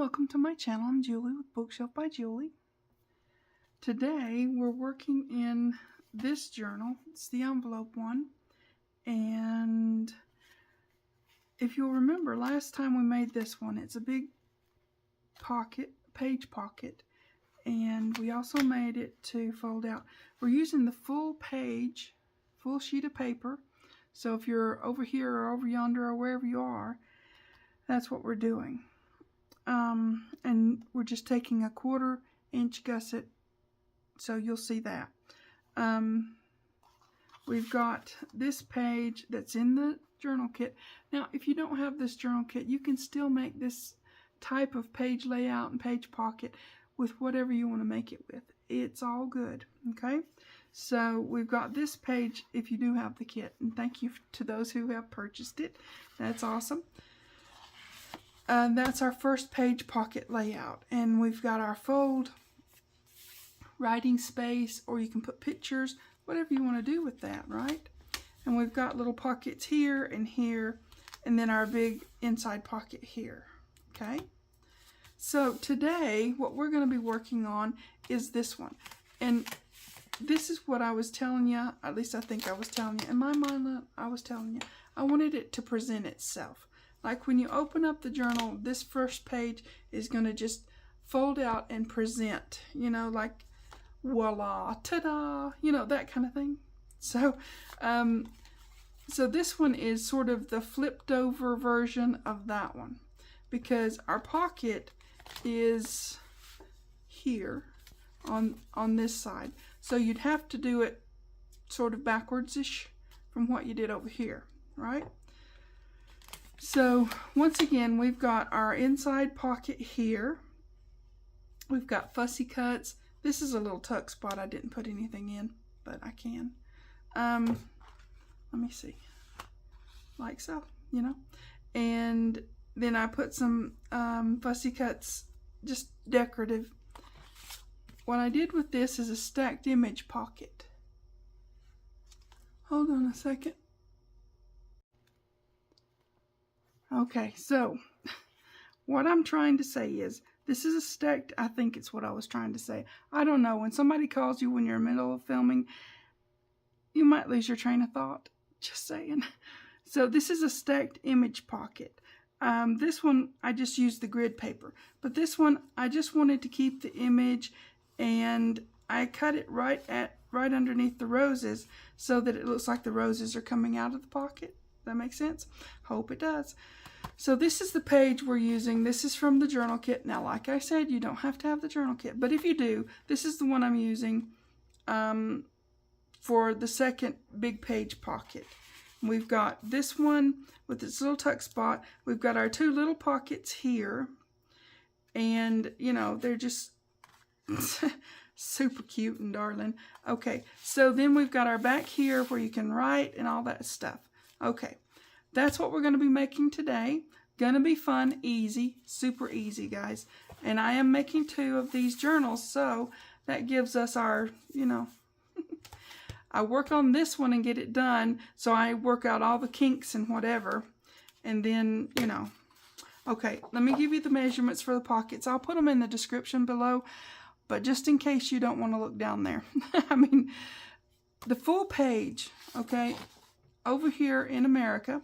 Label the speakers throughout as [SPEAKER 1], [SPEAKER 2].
[SPEAKER 1] welcome to my channel. I'm Julie with Bookshelf by Julie. Today we're working in this journal. It's the envelope one, and if you'll remember last time we made this one, it's a big pocket, page pocket, and we also made it to fold out. We're using the full page, full sheet of paper, so if you're over here or over yonder or wherever you are, that's what we're doing. And we're just taking a 1/4 inch gusset, so you'll see that. We've got this page that's in the journal kit. Now, if you don't have this journal kit, you can still make this type of page layout and page pocket with whatever you want to make it with. It's all good, okay? So we've got this page if you do have the kit, and thank you to those who have purchased it. That's awesome. That's our first page pocket layout, and we've got our fold, writing space, or you can put pictures, whatever you want to do with that, right? And we've got little pockets here and here, and then our big inside pocket here, okay? So today, what we're going to be working on is this one, and this is what I was telling you, at least I think I was telling you, in my mind I was telling you, I wanted it to present itself. Like when you open up the journal, this first page is going to just fold out and present, you know, like voila, ta-da, you know, that kind of thing. So, so this one is sort of the flipped over version of that one, because our pocket is here on this side. So you'd have to do it sort of backwards-ish from what you did over here, right? So once again, we've got our inside pocket here. We've got fussy cuts. This is a little tuck spot. I didn't put anything in, but I can. Let me see. Like so, you know. And then I put some fussy cuts, just decorative. What I did with this is a stacked image pocket. Hold on a second. Okay, so what I'm trying to say is, this is a stacked, I think it's what I was trying to say. I don't know, when somebody calls you when you're in the middle of filming, you might lose your train of thought. Just saying. So this is a stacked image pocket. This one, I just used the grid paper. But this one, I just wanted to keep the image, and I cut it right underneath the roses so that it looks like the roses are coming out of the pocket. That makes sense? Hope it does. So this is the page we're using. This is from the journal kit. Now, like I said, you don't have to have the journal kit, but if you do, this is the one I'm using for the second big page pocket. We've got this one with its little tuck spot. We've got our two little pockets here, and you know, they're just super cute and darling. Okay, so then we've got our back here where you can write and all that stuff. Okay, that's what we're going to be making today. Going to be fun, easy, super easy, guys. And I am making 2 of these journals, so that gives us our, you know, I work on this one and get it done, so I work out all the kinks and whatever, and then, you know. Okay, let me give you the measurements for the pockets. I'll put them in the description below, but just in case you don't want to look down there. I mean, the full page, okay, over here in America,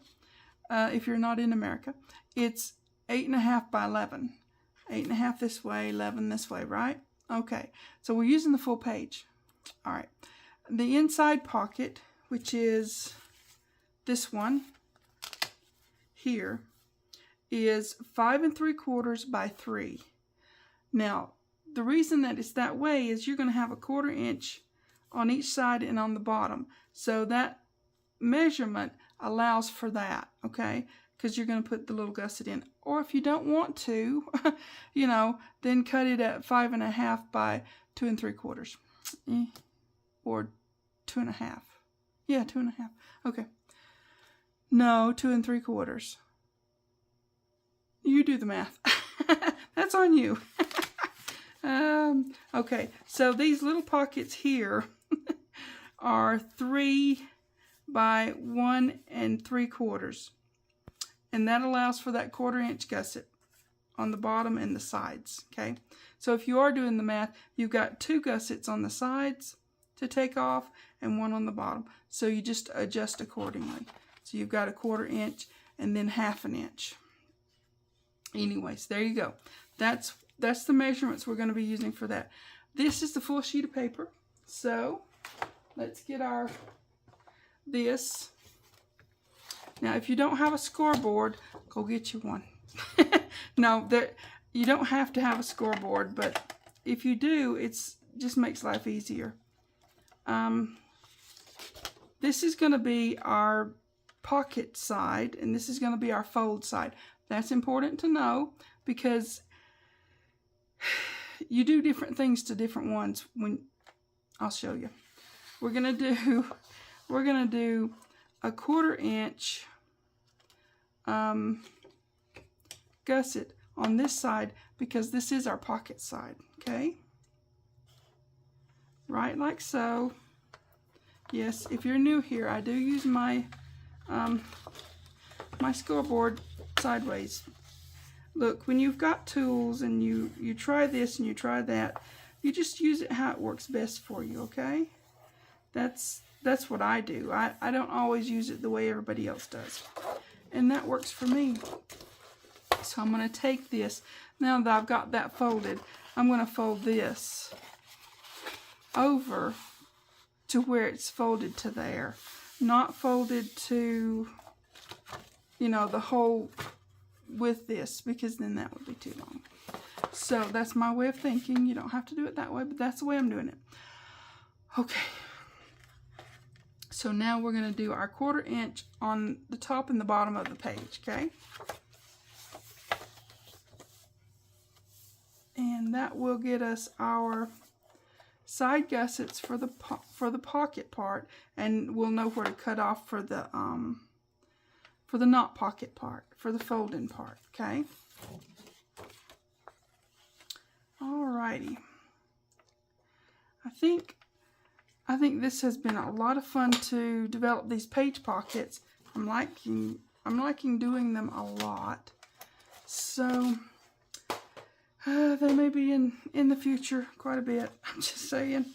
[SPEAKER 1] if you're not in America, it's 8.5 by 11. 8.5 this way, 11 this way, right? Okay, so we're using the full page. All right. The inside pocket, which is this one here, is 5 3/4 by 3. Now, the reason that it's that way is you're going to have a 1/4 inch on each side and on the bottom. So that measurement allows for that, okay? Because you're going to put the little gusset in. Or if you don't want to, you know, then cut it at 5.5 by 2 3/4. Or 2.5. Yeah, 2.5. Okay. No, 2 3/4. You do the math. That's on you. Okay, so these little pockets here are 3 by 1 3/4. And that allows for that 1/4 inch gusset on the bottom and the sides, okay? So if you are doing the math, you've got 2 gussets on the sides to take off and 1 on the bottom. So you just adjust accordingly. So you've got a 1/4 inch and then 1/2 inch. Anyways, there you go. That's the measurements we're going to be using for that. This is the full sheet of paper. So let's get this. Now, if you don't have a scoreboard, go get you one. No, you don't have to have a scoreboard, but if you do, it's just makes life easier. This is going to be our pocket side, and this is going to be our fold side. That's important to know because you do different things to different ones. I'll show you. We're gonna do a 1/4 inch gusset on this side because this is our pocket side. Okay, right like so. Yes, if you're new here, I do use my my scoreboard sideways. Look, when you've got tools and you try this and you try that, you just use it how it works best for you, okay? That's what I do. I don't always use it the way everybody else does. And that works for me. So I'm going to take this. Now that I've got that folded, I'm going to fold this over to where it's folded to there. Not folded to, you know, the whole with this, because then that would be too long. So that's my way of thinking. You don't have to do it that way, but that's the way I'm doing it. Okay. So now we're going to do our 1/4 inch on the top and the bottom of the page, okay? And that will get us our side gussets for the pocket part, and we'll know where to cut off for the not pocket part, for the folding part, okay? Alrighty. I think this has been a lot of fun to develop these page pockets. I'm liking doing them a lot. So they may be in the future quite a bit. I'm just saying.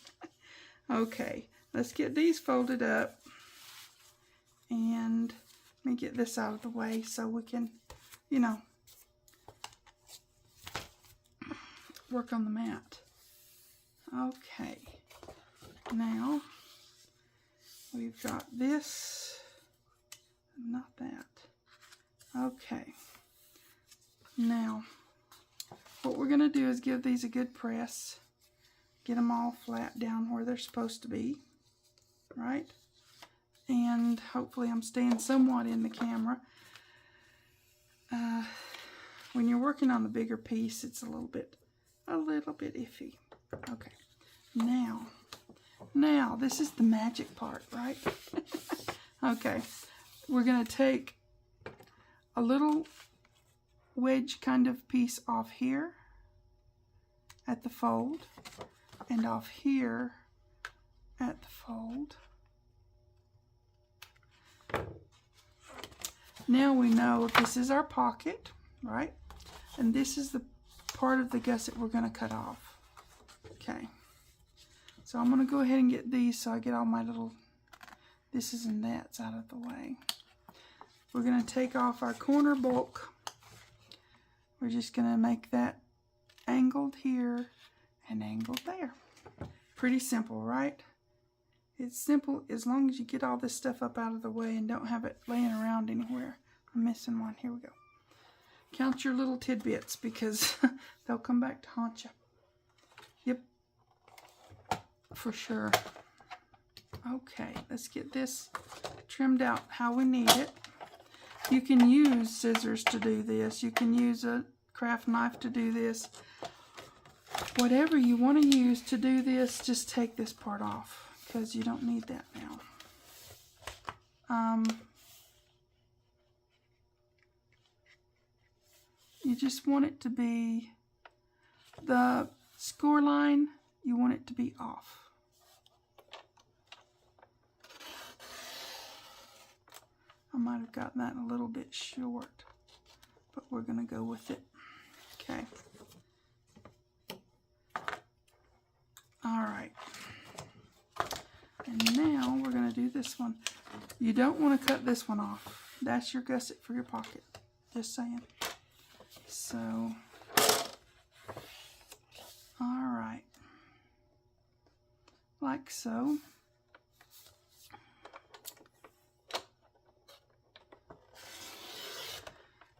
[SPEAKER 1] Okay, let's get these folded up, and let me get this out of the way so we can, you know, work on the mat. Okay, now we've got this, not that. Okay, now what we're going to do is give these a good press, get them all flat down where they're supposed to be, right? And hopefully I'm staying somewhat in the camera. When you're working on the bigger piece, it's a little bit iffy. Okay, now this is the magic part, right? Okay, we're gonna take a little wedge kind of piece off here at the fold, and off here at the fold. Now we know this is our pocket, right? And this is the part of the gusset we're going to cut off. Okay. So I'm going to go ahead and get these so I get all my little thises and that's out of the way. We're going to take off our corner bulk. We're just going to make that angled here and angled there. Pretty simple, right? It's simple as long as you get all this stuff up out of the way and don't have it laying around anywhere. I'm missing one. Here we go. Count your little tidbits because they'll come back to haunt you. Yep. For sure. Okay, let's get this trimmed out how we need it. You can use scissors to do this. You can use a craft knife to do this. Whatever you want to use to do this, just take this part off, because you don't need that now. You just want it to be, the score line, you want it to be off. I might have gotten that a little bit short, but we're going to go with it. Okay. All right. And now we're going to do this one. You don't want to cut this one off. That's your gusset for your pocket. Just saying. So, all right. Like so.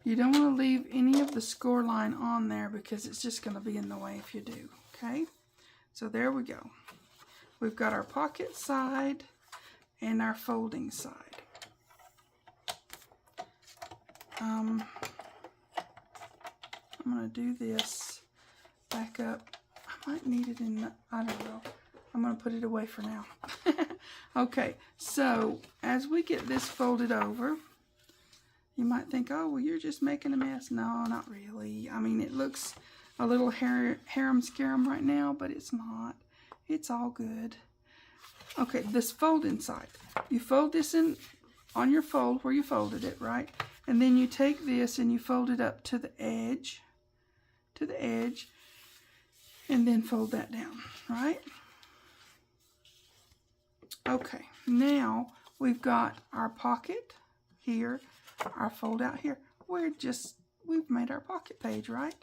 [SPEAKER 1] You don't want to leave any of the score line on there because it's just going to be in the way if you do. Okay? So there we go. We've got our pocket side and our folding side. I'm going to do this back up. I might need it in the, I don't know. I'm going to put it away for now. Okay, so as we get this folded over, you might think, oh, well, you're just making a mess. No, not really. I mean, it looks a little harem-scarum right now, but it's not. It's all good. Okay, this fold inside. You fold this in on your fold where you folded it, right? And then you take this and you fold it up to the edge, and then fold that down, right? Okay, now we've got our pocket here, our fold out here. We've made our pocket page, right?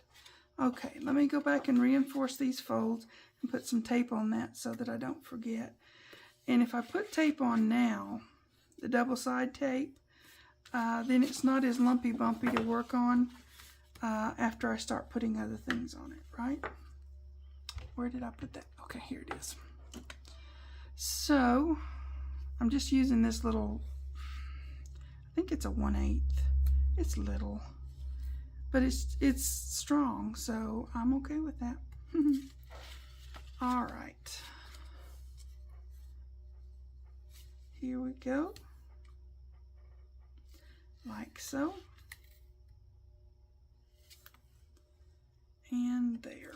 [SPEAKER 1] Okay, let me go back and reinforce these folds and put some tape on that so that I don't forget. And if I put tape on now, the double side tape, then it's not as lumpy bumpy to work on after I start putting other things on it, right? Where did I put that? Okay, here it is. So, I'm just using this little, I think it's a 1/8. It's little, but it's strong, so I'm okay with that. All right. Here we go. Like so. And there.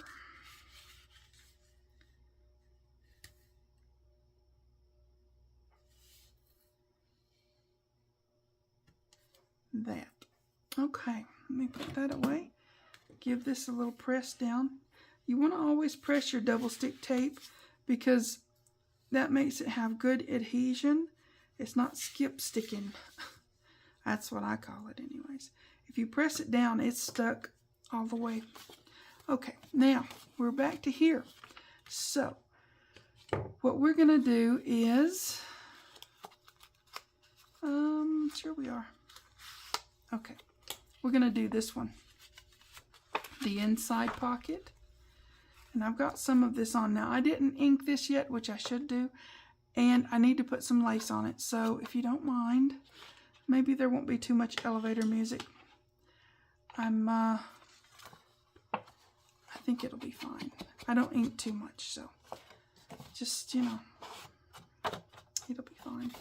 [SPEAKER 1] That. Okay, let me put that away. Give this a little press down. You want to always press your double stick tape because that makes it have good adhesion. It's not skip sticking. That's what I call it anyways. If you press it down, it's stuck all the way. Okay, now we're back to here. So what we're going to do is, sure we are. Okay, we're going to do this one, the inside pocket. And I've got some of this on now. I didn't ink this yet, which I should do. And I need to put some lace on it. So if you don't mind, maybe there won't be too much elevator music. I think it'll be fine. I don't ink too much, so just, you know, it'll be fine.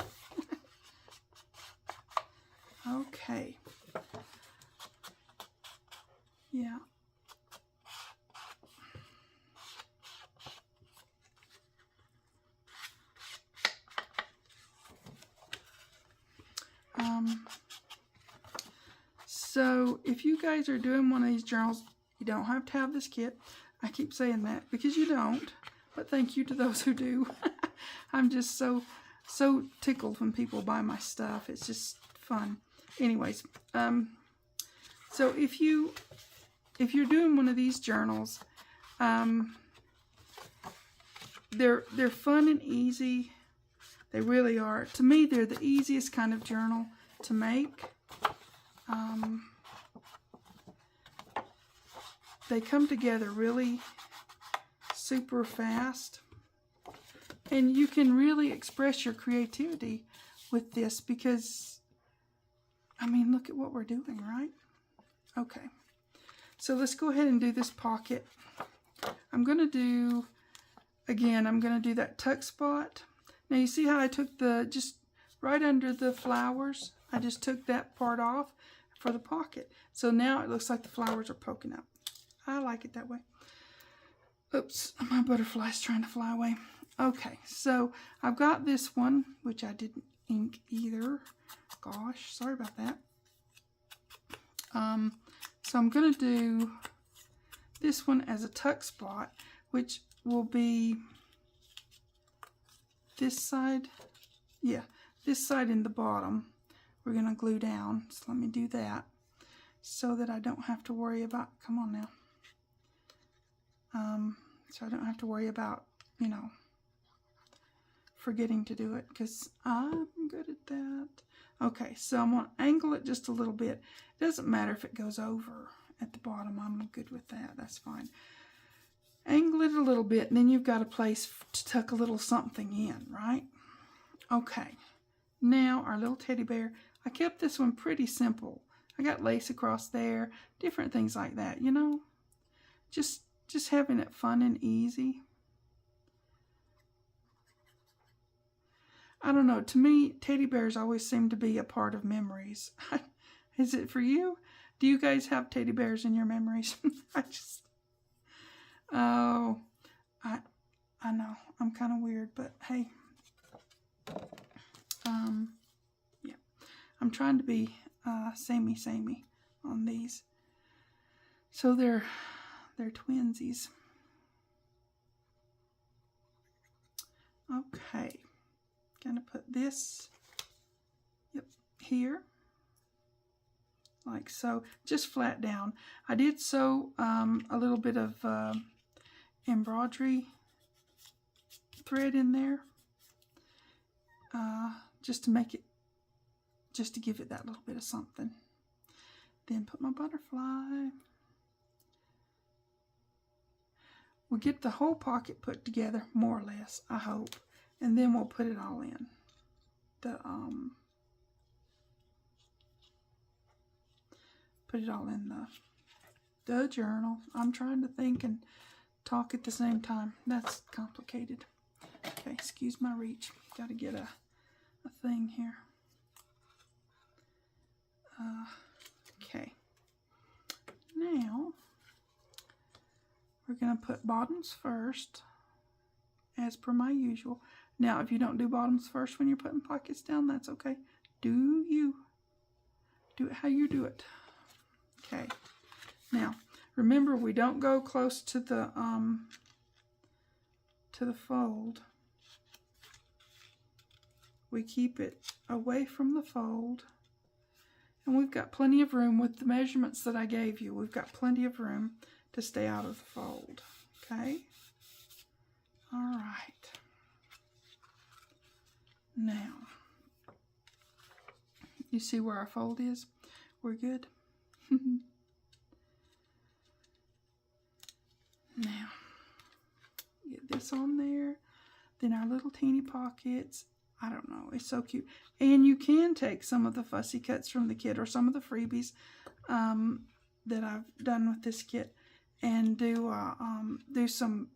[SPEAKER 1] Okay. Yeah. So if you guys are doing one of these journals, you don't have to have this kit. I keep saying that because you don't, but thank you to those who do. I'm just so tickled when people buy my stuff. It's just fun. Anyways, so if you're doing one of these journals, they're fun and easy. They really are. To me, they're the easiest kind of journal to make. They come together really super fast. And you can really express your creativity with this because, I mean, look at what we're doing, right? Okay. So let's go ahead and do this pocket. I'm going to do, again, I'm going to do that tuck spot. Now you see how I took just right under the flowers, I just took that part off for the pocket. So now it looks like the flowers are poking up. I like it that way. Oops, my butterfly's trying to fly away. Okay, so I've got this one, which I didn't ink either. Gosh, sorry about that. So I'm going to do this one as a tuck spot, which will be this side. Yeah, this side in the bottom. We're going to glue down. So let me do that so that I don't have to worry about, come on now. So I don't have to worry about, you know, forgetting to do it, because I'm good at that. Okay, so I'm going to angle it just a little bit. It doesn't matter if it goes over at the bottom. I'm good with that. That's fine. Angle it a little bit, and then you've got a place to tuck a little something in, right? Okay, now our little teddy bear. I kept this one pretty simple. I got lace across there, different things like that, you know? Just having it fun and easy. I don't know, to me, teddy bears always seem to be a part of memories. Is it for you? Do you guys have teddy bears in your memories? Oh, I know, I'm kind of weird, but hey, yeah, I'm trying to be samey on these. So they're twinsies. Okay, gonna put this, yep, here, like so, just flat down. I did sew a little bit of embroidery thread in there, just to make it, just to give it that little bit of something. Then put my butterfly. We'll get the whole pocket put together, more or less, I hope. And then we'll put it all in. Put it all in the journal. I'm trying to think and talk at the same time. That's complicated. Okay, excuse my reach. Got to get a thing here. Okay. Now, we're going to put bottoms first, as per my usual. Now, if you don't do bottoms first when you're putting pockets down, that's okay. Do it how you do it. Okay. Now, remember, we don't go close to the fold. We keep it away from the fold. And we've got plenty of room with the measurements that I gave you. We've got plenty of room to stay out of the fold. Okay? All right. Now, you see where our fold is? We're good. Now, get this on there. Then our little teeny pockets. I don't know. It's so cute. And you can take some of the fussy cuts from the kit or some of the freebies that I've done with this kit and do some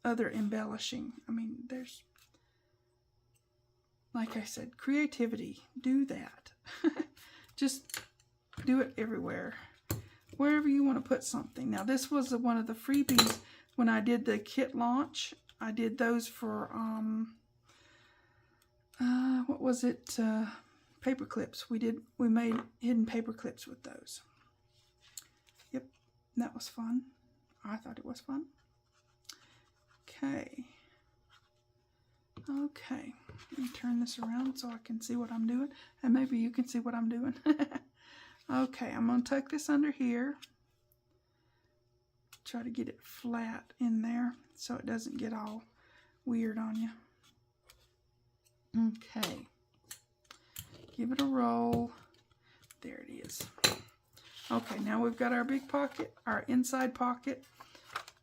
[SPEAKER 1] other embellishing. I mean, there's, like I said, creativity. Do that. Just do it everywhere. Wherever you want to put something. Now, this was one of the freebies when I did the kit launch. I did those for, what was it? Paper clips. We made hidden paper clips with those. Yep, that was fun. I thought it was fun. Okay. Okay. Let me turn this around so I can see what I'm doing. And maybe you can see what I'm doing. Okay, I'm going to tuck this under here. Try to get it flat in there so it doesn't get all weird on you. Okay. Give it a roll. There it is. Okay, now we've got our big pocket, our inside pocket.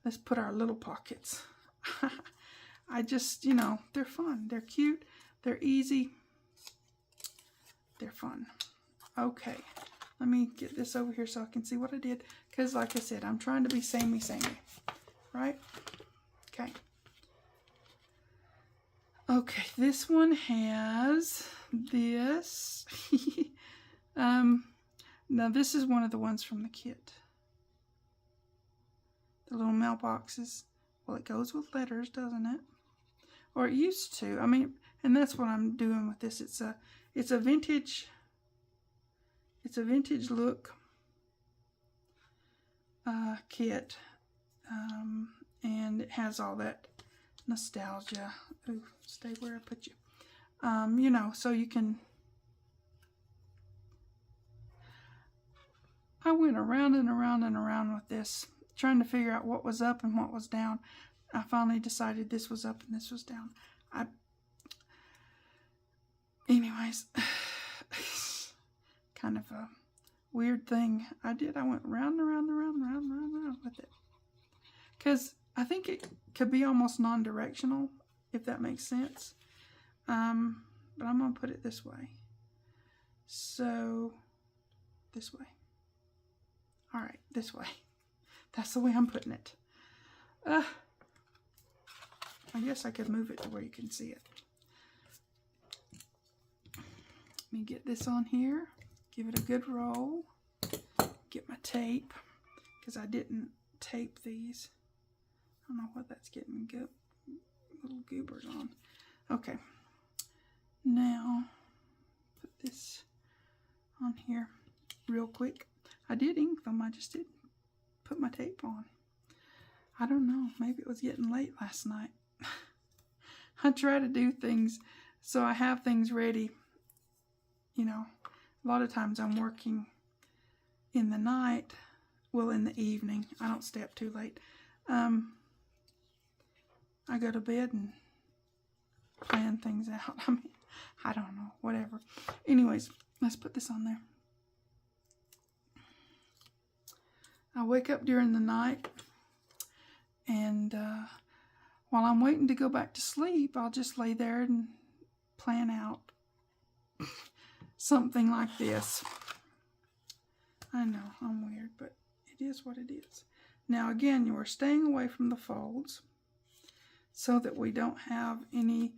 [SPEAKER 1] Let's put our little pockets. I just, you know, they're fun. They're cute. They're easy. They're fun. Okay. Let me get this over here so I can see what I did. Because, like I said, I'm trying to be samey. Right? Okay. Okay, this one has this. Now, this is one of the ones from the kit. The little mailboxes. Well, it goes with letters, doesn't it? Or it used to. I mean, and that's what I'm doing with this. It's a vintage look kit, And it has all that nostalgia. Ooh, stay where I put you. You know, so you can... I went around and around and around with this, trying to figure out what was up and what was down. I finally decided this was up and this was down. Anyways, kind of a weird thing I did. I went round and round and round and round and round and round with it. Because I think it could be almost non-directional, if that makes sense. But I'm going to put it this way. So, this way. Alright, this way. That's the way I'm putting it. I guess I could move it to where you can see it. Let me get this on here. Give it a good roll. Get my tape. Because I didn't tape these. I don't know what that's getting little goobers on. Okay. Now, put this on here real quick. I did ink them, I just didn't put my tape on. I don't know, maybe it was getting late last night. I try to do things so I have things ready. You know, a lot of times I'm working in the night, well, in the evening. I don't stay up too late. I go to bed and plan things out. I mean, I don't know, whatever. Anyways, let's put this on there. I wake up during the night, and while I'm waiting to go back to sleep, I'll just lay there and plan out something like this. I know, I'm weird, but it is what it is. Now again, you are staying away from the folds so that we don't have any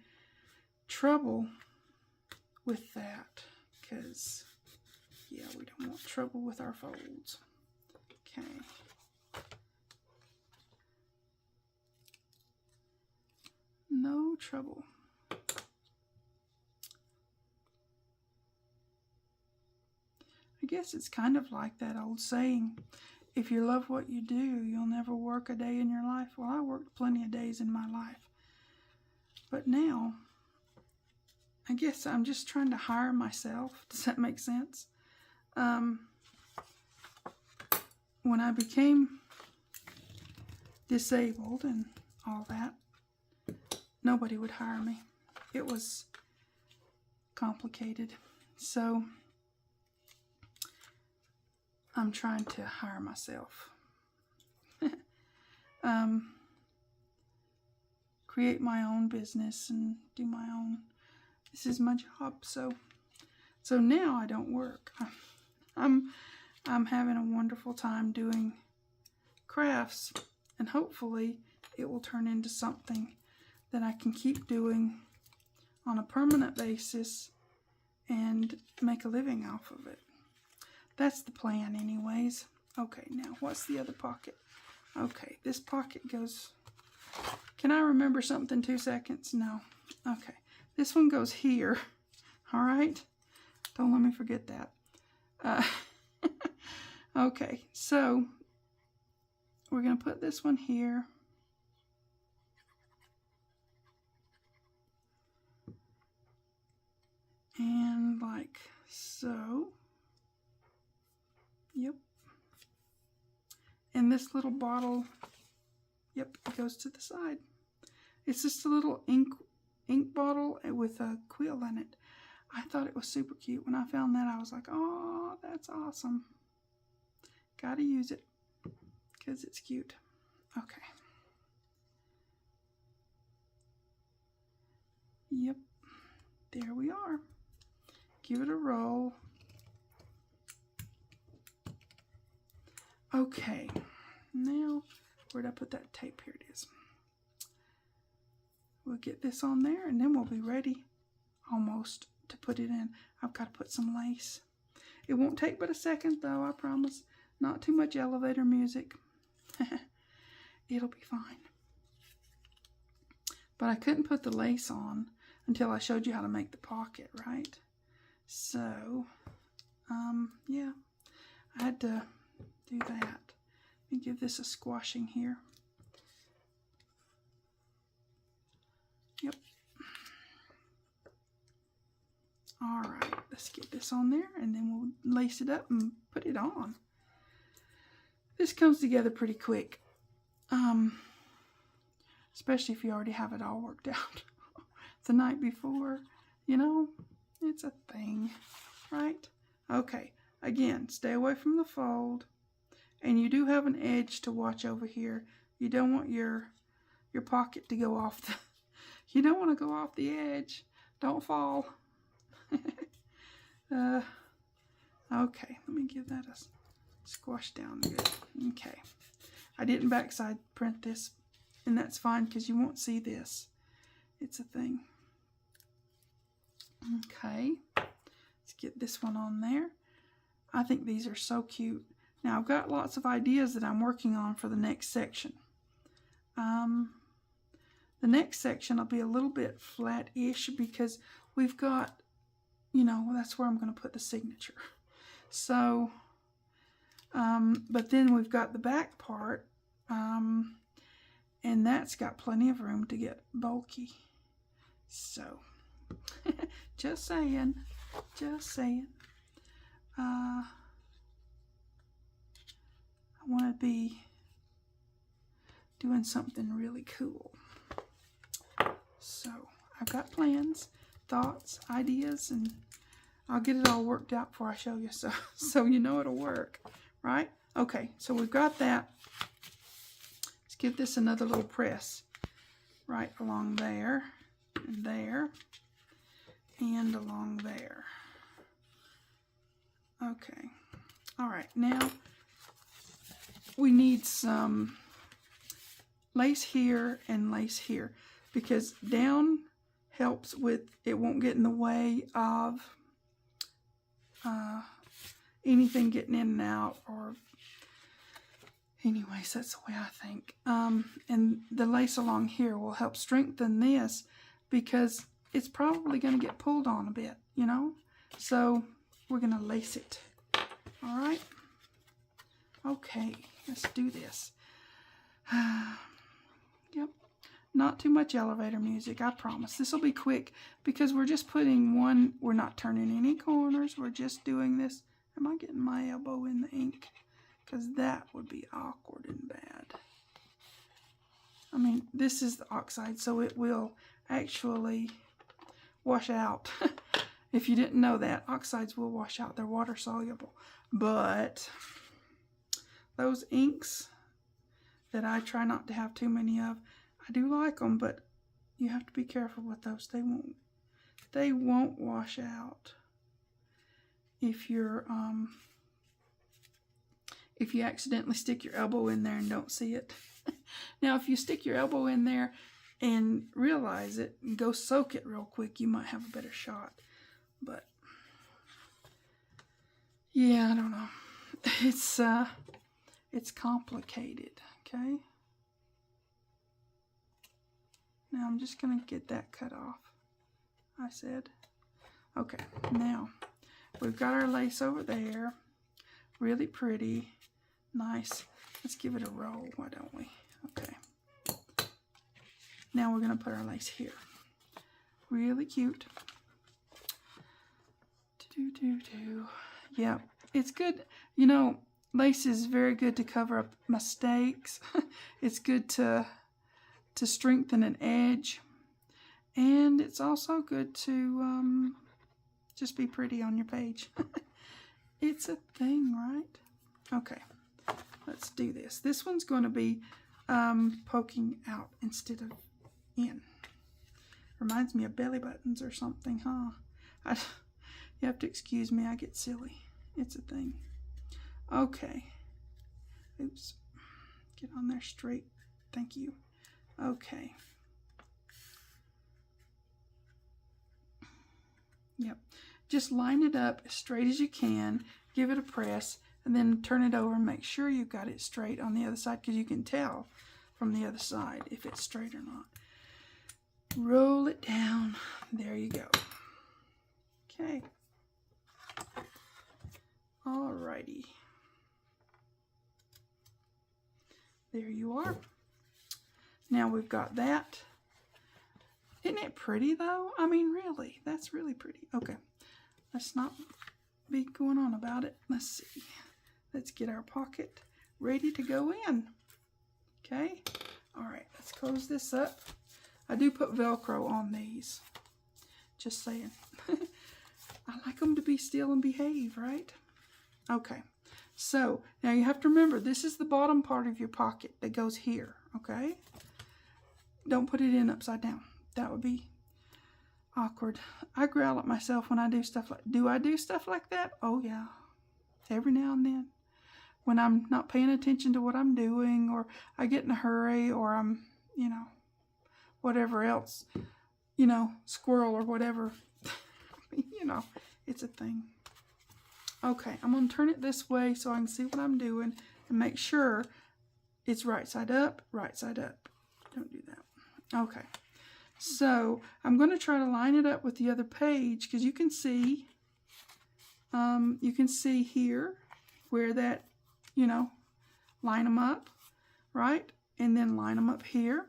[SPEAKER 1] trouble with that, because, yeah, we don't want trouble with our folds. Okay. No trouble. I guess it's kind of like that old saying, if you love what you do, you'll never work a day in your life. Well, I worked plenty of days in my life. But now, I guess I'm just trying to hire myself. Does that make sense? When I became disabled and all that, nobody would hire me. It was complicated. So I'm trying to hire myself. Create my own business and do my own. This is my job. So now I don't work. I'm having a wonderful time doing crafts, and hopefully it will turn into something that I can keep doing on a permanent basis and make a living off of it. That's the plan anyways. Okay, now what's the other pocket? Okay, this pocket goes... Can I remember something 2 seconds? No. Okay, this one goes here. All right? Don't let me forget that. Okay, so we're going to put this one here. And like so. Yep. And this little bottle, yep, it goes to the side. It's just a little ink bottle with a quill in it. I thought it was super cute. When I found that, I was like, oh, that's awesome. Gotta use it because it's cute. Okay. Yep. There we are. Give it a roll. Okay. Now, where'd I put that tape? Here it is. We'll get this on there and then we'll be ready almost to put it in. I've got to put some lace. It won't take but a second though, I promise. Not too much elevator music. It'll be fine. But I couldn't put the lace on until I showed you how to make the pocket, right? So, yeah, I had to do that. Let me give this a squashing here. Yep. All right, let's get this on there, and then we'll lace it up and put it on. This comes together pretty quick, especially if you already have it all worked out the night before. You know, it's a thing, right? Okay, again, stay away from the fold, and you do have an edge to watch over here. You don't want your pocket to go off the, you don't want to go off the edge. Don't fall. Okay, let me give that a squash down good. Okay, I didn't backside print this, and that's fine because you won't see this. It's a thing. Okay, let's get this one on there. I think these are so cute. Now I've got lots of ideas that I'm working on for the next section. The next section will be a little bit flat-ish because we've got, you know, that's where I'm going to put the signature. So, but then we've got the back part, and that's got plenty of room to get bulky. So, just saying, just saying. I want to be doing something really cool. So, I've got plans, thoughts, ideas, and I'll get it all worked out before I show you, so you know it'll work, right? Okay, so we've got that. Let's give this another little press right along there, and there, and along there. Okay, all right, now we need some lace here and lace here, because down helps with, it won't get in the way of anything getting in and out, or anyways, that's the way I think. And the lace along here will help strengthen this because it's probably going to get pulled on a bit, you know? So we're going to lace it. All right? Okay, let's do this. Yep. Not too much elevator music, I promise. This will be quick because we're just putting one, we're not turning any corners, we're just doing this. Am I getting my elbow in the ink? Because that would be awkward and bad. I mean, this is the oxide, so it will actually wash out. If you didn't know that, oxides will wash out. They're water soluble. But those inks that I try not to have too many of, I do like them, but you have to be careful with those. They won't wash out if you're if you accidentally stick your elbow in there and don't see it. Now, if you stick your elbow in there and realize it and go soak it real quick, you might have a better shot. But yeah, I don't know. It's complicated, okay? Now I'm just going to get that cut off, I said. Okay, now we've got our lace over there. Really pretty. Nice. Let's give it a roll, why don't we? Okay. Now we're going to put our lace here. Really cute. Yeah, it's good. You know, lace is very good to cover up mistakes. It's good to strengthen an edge, and it's also good to just be pretty on your page. It's a thing, right? Okay, let's do this. This one's going to be poking out instead of in. Reminds me of belly buttons or something, huh? You have to excuse me, I get silly. It's a thing. Okay. Oops. Get on there straight. Thank you. Okay. Yep. Just line it up as straight as you can. Give it a press. And then turn it over and make sure you've got it straight on the other side, because you can tell from the other side if it's straight or not. Roll it down. There you go. Okay. Alrighty. There you are. Now we've got that. Isn't it pretty though? I mean, really, that's really pretty. Okay, let's not be going on about it. Let's see. Let's get our pocket ready to go in. Okay, all right, let's close this up. I do put Velcro on these. Just saying. I like them to be still and behave, right? Okay, so now you have to remember, this is the bottom part of your pocket that goes here, okay? Don't put it in upside down. That would be awkward. I growl at myself when I do stuff like, do I do stuff like that? Oh yeah, every now and then. When I'm not paying attention to what I'm doing, or I get in a hurry, or I'm, you know, whatever else, you know, squirrel or whatever. You know, it's a thing. Okay, I'm going to turn it this way so I can see what I'm doing and make sure it's right side up, right side up. Don't do that. Okay, so I'm going to try to line it up with the other page, because you can see here where that, you know, line them up, right? And then line them up here.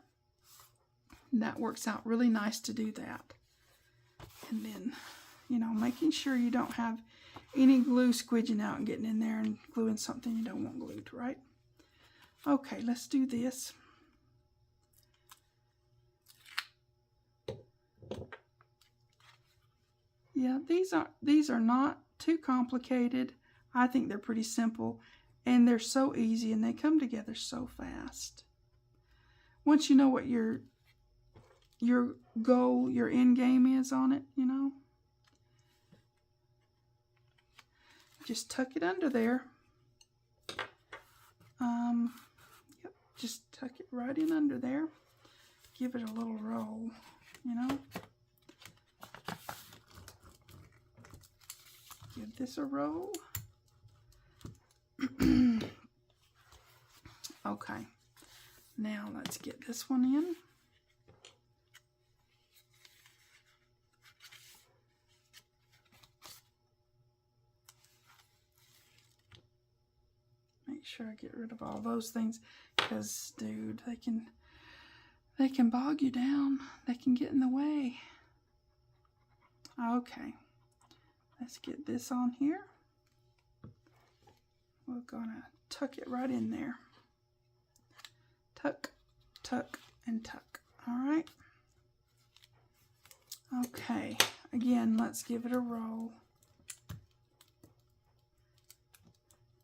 [SPEAKER 1] And that works out really nice to do that. And then, you know, making sure you don't have any glue squidging out and getting in there and gluing something you don't want glued, right? Okay, let's do this. Yeah, these are not too complicated. I think they're pretty simple, and they're so easy, and they come together so fast. Once you know what your goal, your end game is on it, you know, just tuck it under there. Yep, just tuck it right in under there. Give it a little roll, you know. Give this a roll. Okay, now let's get this one in. Make sure I get rid of all those things, because dude, they can bog you down. They can get in the way. Okay, let's get this on here. We're gonna tuck it right in there. Tuck, tuck, and tuck. All right. Okay, again, let's give it a roll.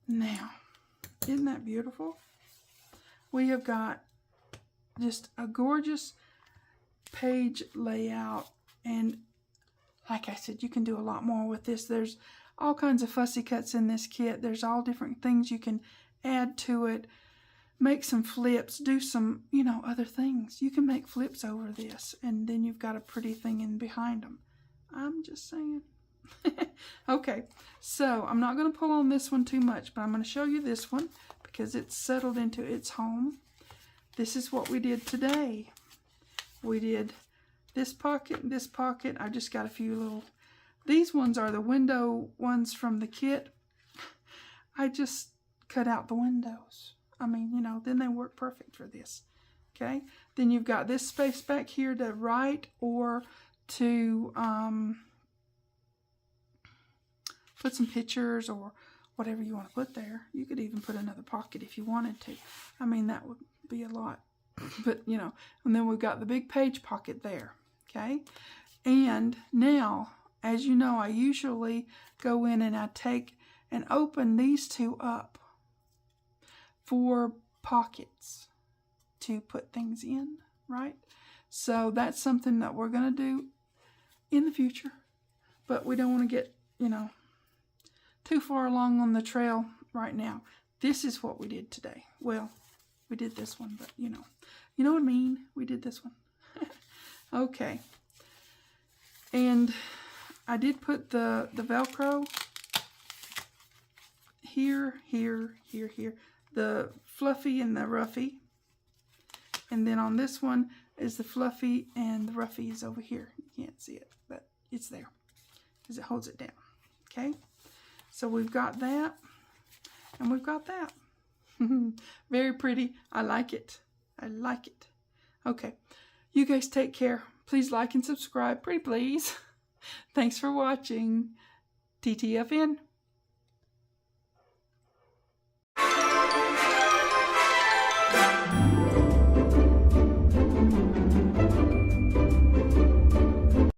[SPEAKER 1] Now, isn't that beautiful? We have got just a gorgeous page layout, and like I said, you can do a lot more with this. There's all kinds of fussy cuts in this kit. There's all different things you can add to it. Make some flips, do some, you know, other things. You can make flips over this, and then you've got a pretty thing in behind them. I'm just saying. Okay, so I'm not going to pull on this one too much, but I'm going to show you this one because it's settled into its home. This is what we did today. We did this pocket and this pocket. I just got a few little, these ones are the window ones from the kit. I just cut out the windows. I mean, you know, then they work perfect for this. Okay, then you've got this space back here to write or to put some pictures or whatever you want to put there. You could even put another pocket if you wanted to. I mean, that would be a lot. But, you know, and then we've got the big page pocket there. Okay, and now, as you know, I usually go in and I take and open these two up for pockets to put things in, right? So that's something that we're going to do in the future, but we don't want to get, you know, too far along on the trail right now. This is what we did today. Well, we did this one, but you know what I mean? We did this one. Okay. And I did put the Velcro here, here, here, here. The fluffy and the roughy. And then on this one is the fluffy and the roughy is over here. You can't see it, but it's there because it holds it down. Okay. So we've got that and we've got that. Very pretty. I like it. I like it. Okay. You guys take care. Please like and subscribe, pretty please. Thanks for watching. TTFN.